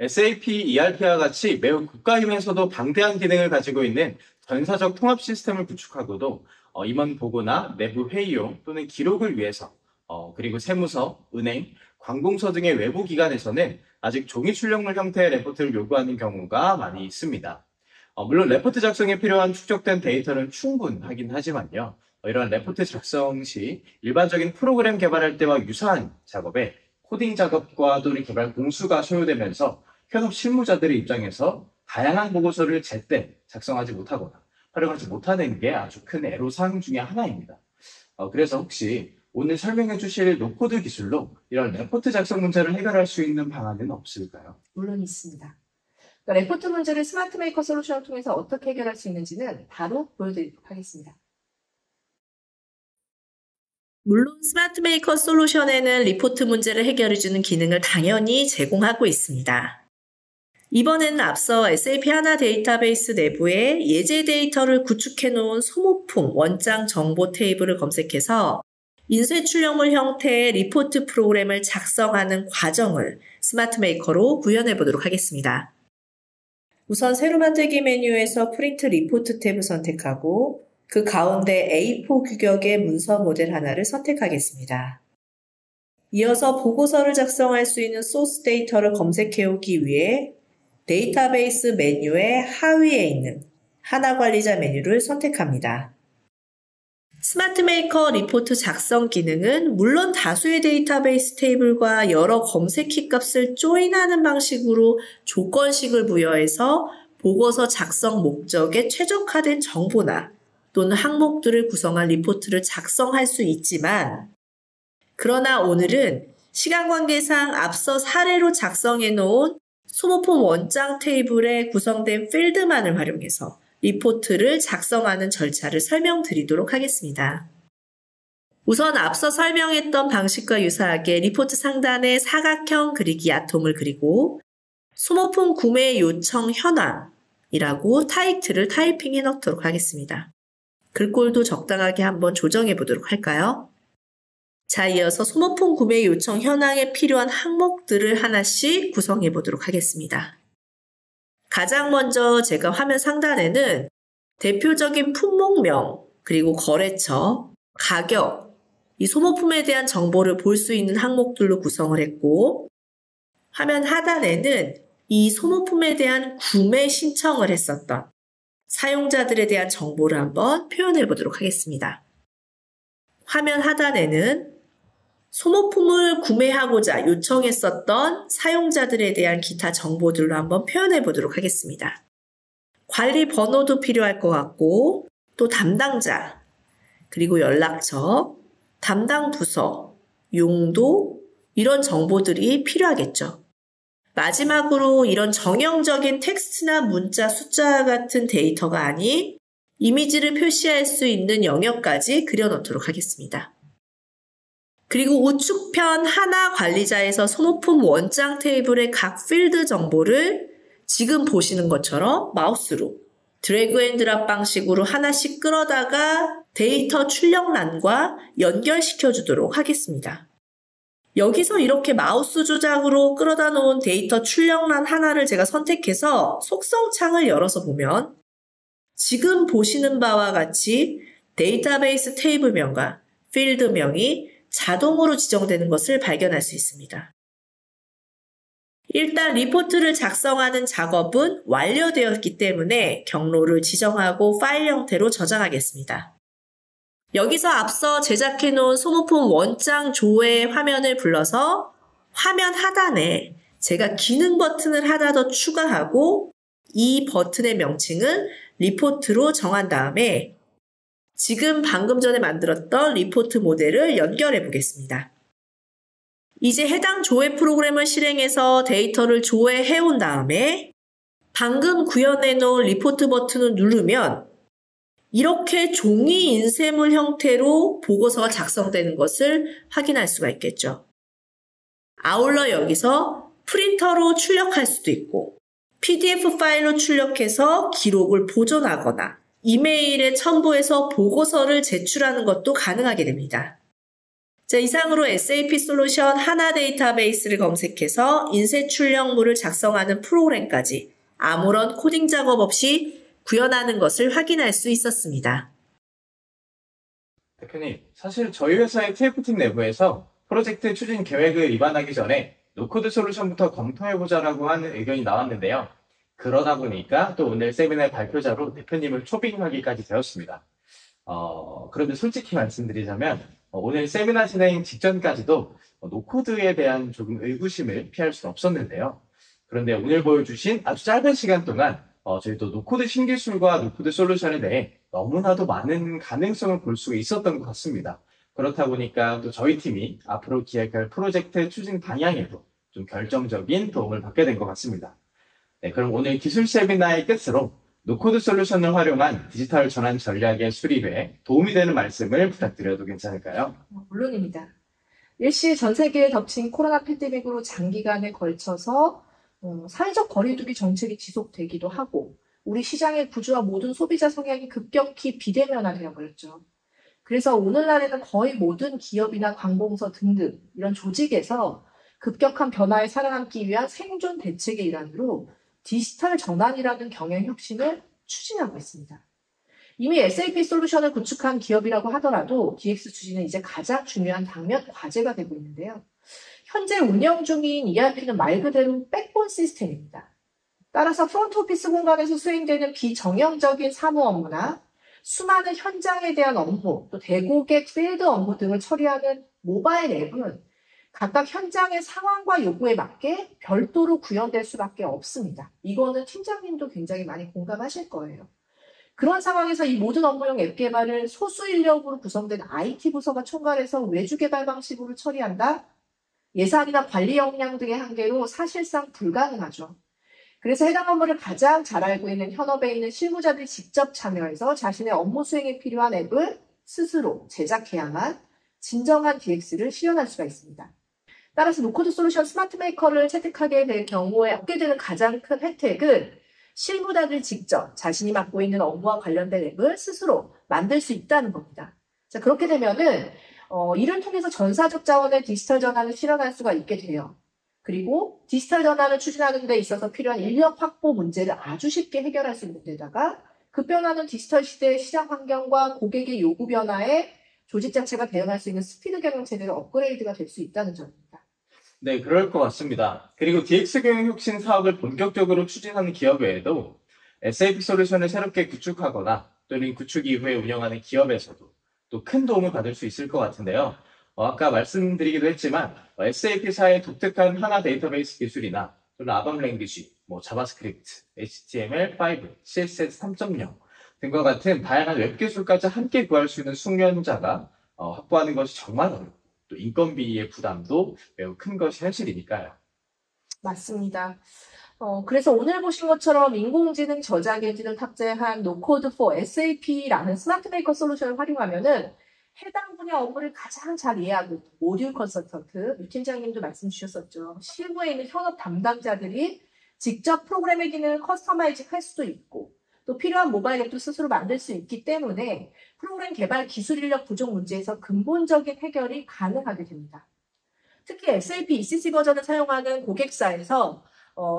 SAP ERP와 같이 매우 고가이면서도 방대한 기능을 가지고 있는 전사적 통합 시스템을 구축하고도 임원 보고나 내부 회의용 또는 기록을 위해서 그리고 세무서, 은행, 관공서 등의 외부 기관에서는 아직 종이 출력물 형태의 레포트를 요구하는 경우가 많이 있습니다. 물론 레포트 작성에 필요한 축적된 데이터는 충분하긴 하지만요. 이러한 레포트 작성 시 일반적인 프로그램 개발할 때와 유사한 작업에 코딩 작업과 또는 개발 공수가 소요되면서 현업 실무자들의 입장에서 다양한 보고서를 제때 작성하지 못하거나 활용하지 못하는 게 아주 큰 애로사항 중에 하나입니다. 그래서 혹시 오늘 설명해 주실 노코드 기술로 이런 레포트 작성 문제를 해결할 수 있는 방안은 없을까요? 물론 있습니다. 레포트 문제를 스마트 메이커 솔루션을 통해서 어떻게 해결할 수 있는지는 바로 보여드리도록 하겠습니다. 물론 스마트 메이커 솔루션에는 리포트 문제를 해결해주는 기능을 당연히 제공하고 있습니다. 이번에는 앞서 SAP 하나 데이터베이스 내부에 예제 데이터를 구축해 놓은 소모품 원장 정보 테이블을 검색해서 인쇄 출력물 형태의 리포트 프로그램을 작성하는 과정을 스마트 메이커로 구현해 보도록 하겠습니다. 우선 새로 만들기 메뉴에서 프린트 리포트 탭을 선택하고 그 가운데 A4 규격의 문서 모델 하나를 선택하겠습니다. 이어서 보고서를 작성할 수 있는 소스 데이터를 검색해 오기 위해 데이터베이스 메뉴의 하위에 있는 하나 관리자 메뉴를 선택합니다. 스마트 메이커 리포트 작성 기능은 물론 다수의 데이터베이스 테이블과 여러 검색 키 값을 조인하는 방식으로 조건식을 부여해서 보고서 작성 목적에 최적화된 정보나 또는 항목들을 구성한 리포트를 작성할 수 있지만, 그러나 오늘은 시간 관계상 앞서 사례로 작성해 놓은 소모품 원장 테이블에 구성된 필드만을 활용해서 리포트를 작성하는 절차를 설명드리도록 하겠습니다. 우선 앞서 설명했던 방식과 유사하게 리포트 상단에 사각형 그리기 아톰을 그리고 소모품 구매 요청 현황이라고 타이틀을 타이핑해 넣도록 하겠습니다. 글꼴도 적당하게 한번 조정해 보도록 할까요? 자, 이어서 소모품 구매 요청 현황에 필요한 항목들을 하나씩 구성해 보도록 하겠습니다. 가장 먼저 제가 화면 상단에는 대표적인 품목명, 그리고 거래처, 가격, 이 소모품에 대한 정보를 볼 수 있는 항목들로 구성을 했고, 화면 하단에는 이 소모품에 대한 구매 신청을 했었던 사용자들에 대한 정보를 한번 표현해 보도록 하겠습니다. 화면 하단에는 소모품을 구매하고자 요청했었던 사용자들에 대한 기타 정보들로 한번 표현해 보도록 하겠습니다. 관리 번호도 필요할 것 같고, 또 담당자, 그리고 연락처, 담당 부서, 용도, 이런 정보들이 필요하겠죠. 마지막으로 이런 정형적인 텍스트나 문자, 숫자 같은 데이터가 아닌 이미지를 표시할 수 있는 영역까지 그려놓도록 하겠습니다. 그리고 우측편 하나 관리자에서 소모품 원장 테이블의 각 필드 정보를 지금 보시는 것처럼 마우스로 드래그 앤 드랍 방식으로 하나씩 끌어다가 데이터 출력란과 연결시켜 주도록 하겠습니다. 여기서 이렇게 마우스 조작으로 끌어다 놓은 데이터 출력란 하나를 제가 선택해서 속성창을 열어서 보면 지금 보시는 바와 같이 데이터베이스 테이블명과 필드명이 자동으로 지정되는 것을 발견할 수 있습니다. 일단 리포트를 작성하는 작업은 완료되었기 때문에 경로를 지정하고 파일 형태로 저장하겠습니다. 여기서 앞서 제작해 놓은 소모품 원장 조회 화면을 불러서 화면 하단에 제가 기능 버튼을 하나 더 추가하고 이 버튼의 명칭은 리포트로 정한 다음에 지금 방금 전에 만들었던 리포트 모델을 연결해 보겠습니다. 이제 해당 조회 프로그램을 실행해서 데이터를 조회해 온 다음에 방금 구현해 놓은 리포트 버튼을 누르면 이렇게 종이 인쇄물 형태로 보고서가 작성되는 것을 확인할 수가 있겠죠. 아울러 여기서 프린터로 출력할 수도 있고 PDF 파일로 출력해서 기록을 보존하거나 이메일에 첨부해서 보고서를 제출하는 것도 가능하게 됩니다. 자, 이상으로 SAP 솔루션 하나 데이터베이스를 검색해서 인쇄 출력물을 작성하는 프로그램까지 아무런 코딩 작업 없이 구현하는 것을 확인할 수 있었습니다. 대표님, 사실 저희 회사의 TF팀 내부에서 프로젝트 추진 계획을 입안하기 전에 노코드 솔루션부터 검토해보자라고 하는 의견이 나왔는데요. 그러다 보니까 또 오늘 세미나의 발표자로 대표님을 초빙하기까지 되었습니다. 그런데 솔직히 말씀드리자면 오늘 세미나 진행 직전까지도 노코드에 대한 조금 의구심을 피할 수는 없었는데요. 그런데 오늘 보여주신 아주 짧은 시간 동안 저희도 노코드 신기술과 노코드 솔루션에 대해 너무나도 많은 가능성을 볼 수 있었던 것 같습니다. 그렇다 보니까 또 저희 팀이 앞으로 기획할 프로젝트 추진 방향에도 좀 결정적인 도움을 받게 된 것 같습니다. 네, 그럼 오늘 기술 세미나의 끝으로 노코드 솔루션을 활용한 디지털 전환 전략의 수립에 도움이 되는 말씀을 부탁드려도 괜찮을까요? 물론입니다. 일시 전 세계에 덮친 코로나 팬데믹으로 장기간에 걸쳐서 사회적 거리두기 정책이 지속되기도 하고 우리 시장의 구조와 모든 소비자 성향이 급격히 비대면화되어 버렸죠. 그래서 오늘날에는 거의 모든 기업이나 관공서 등등 이런 조직에서 급격한 변화에 살아남기 위한 생존 대책의 일환으로 디지털 전환이라는 경영 혁신을 추진하고 있습니다. 이미 SAP 솔루션을 구축한 기업이라고 하더라도 DX 추진은 이제 가장 중요한 당면 과제가 되고 있는데요. 현재 운영 중인 ERP는 말 그대로 백본 시스템입니다. 따라서 프론트 오피스 공간에서 수행되는 비정형적인 사무 업무나 수많은 현장에 대한 업무, 또 대고객 필드 업무 등을 처리하는 모바일 앱은 각각 현장의 상황과 요구에 맞게 별도로 구현될 수밖에 없습니다. 이거는 팀장님도 굉장히 많이 공감하실 거예요. 그런 상황에서 이 모든 업무용 앱 개발을 소수 인력으로 구성된 IT 부서가 총괄해서 외주 개발 방식으로 처리한다? 예산이나 관리 역량 등의 한계로 사실상 불가능하죠. 그래서 해당 업무를 가장 잘 알고 있는 현업에 있는 실무자들이 직접 참여해서 자신의 업무 수행에 필요한 앱을 스스로 제작해야만 진정한 DX를 실현할 수가 있습니다. 따라서 노코드 솔루션 스마트 메이커를 채택하게 될 경우에 얻게 되는 가장 큰 혜택은 실무자들이 직접 자신이 맡고 있는 업무와 관련된 앱을 스스로 만들 수 있다는 겁니다. 자, 그렇게 되면은 이를 통해서 전사적 자원의 디지털 전환을 실현할 수가 있게 돼요. 그리고 디지털 전환을 추진하는 데 있어서 필요한 인력 확보 문제를 아주 쉽게 해결할 수 있는 데다가 급변하는 디지털 시대의 시장 환경과 고객의 요구 변화에 조직 자체가 대응할 수 있는 스피드 경영 체제가 업그레이드가 될 수 있다는 점입니다. 네, 그럴 것 같습니다. 그리고 DX 경영 혁신 사업을 본격적으로 추진하는 기업 외에도 SAP 솔루션을 새롭게 구축하거나 또는 구축 이후에 운영하는 기업에서도 또 큰 도움을 받을 수 있을 것 같은데요. 아까 말씀드리기도 했지만 SAP사의 독특한 하나 데이터베이스 기술이나 또는 아밤 랭귀지, 자바스크립트, HTML5, CSS 3.0 등과 같은 다양한 웹 기술까지 함께 구할 수 있는 숙련자가 확보하는 것이 정말 어렵고 또 인건비의 부담도 매우 큰 것이 현실이니까요. 맞습니다. 그래서 오늘 보신 것처럼 인공지능 저장 엔진을 탑재한 노코드 for SAP라는 스마트 메이커 솔루션을 활용하면은 해당 분야 업무를 가장 잘 이해하고 모듈 컨설턴트, 유 팀장님도 말씀 주셨었죠. 실무에 있는 현업 담당자들이 직접 프로그램의 기능을 커스터마이징 할 수도 있고 또 필요한 모바일 앱도 스스로 만들 수 있기 때문에 프로그램 개발 기술 인력 부족 문제에서 근본적인 해결이 가능하게 됩니다. 특히 SAP ECC 버전을 사용하는 고객사에서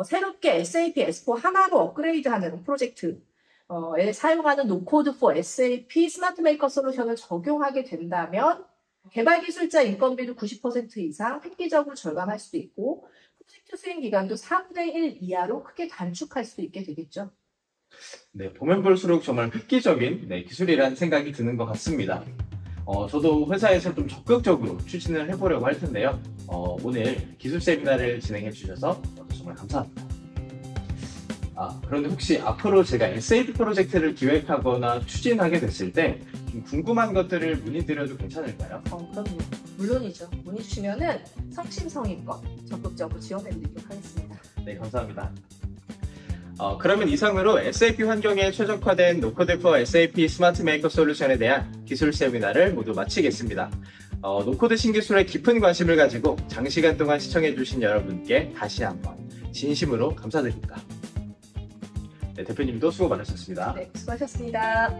새롭게 SAP S4 하나로 업그레이드하는 프로젝트 사용하는 노코드 for SAP 스마트 메이커 솔루션을 적용하게 된다면 개발 기술자 인건비도 90% 이상 획기적으로 절감할 수도 있고 프로젝트 수행 기간도 4분의 1 이하로 크게 단축할 수 있게 되겠죠. 네, 보면 볼수록 정말 획기적인 기술이라는 생각이 드는 것 같습니다. 저도 회사에서 좀 적극적으로 추진을 해보려고 할 텐데요. 오늘 기술 세미나를 진행해 주셔서 정말 감사합니다. 그런데 혹시 앞으로 제가 SAP 프로젝트를 기획하거나 추진하게 됐을 때 좀 궁금한 것들을 문의드려도 괜찮을까요? 그럼요. 물론이죠. 문의 주시면은 성심성의껏 적극적으로 지원해드리도록 하겠습니다. 네, 감사합니다. 그러면 이상으로 SAP 환경에 최적화된 노코드 for SAP 스마트 메이커 솔루션에 대한 기술 세미나를 모두 마치겠습니다. 노코드 신기술에 깊은 관심을 가지고 장시간 동안 시청해주신 여러분께 다시 한번 진심으로 감사드립니다. 네, 대표님도 수고 많으셨습니다. 네, 수고하셨습니다.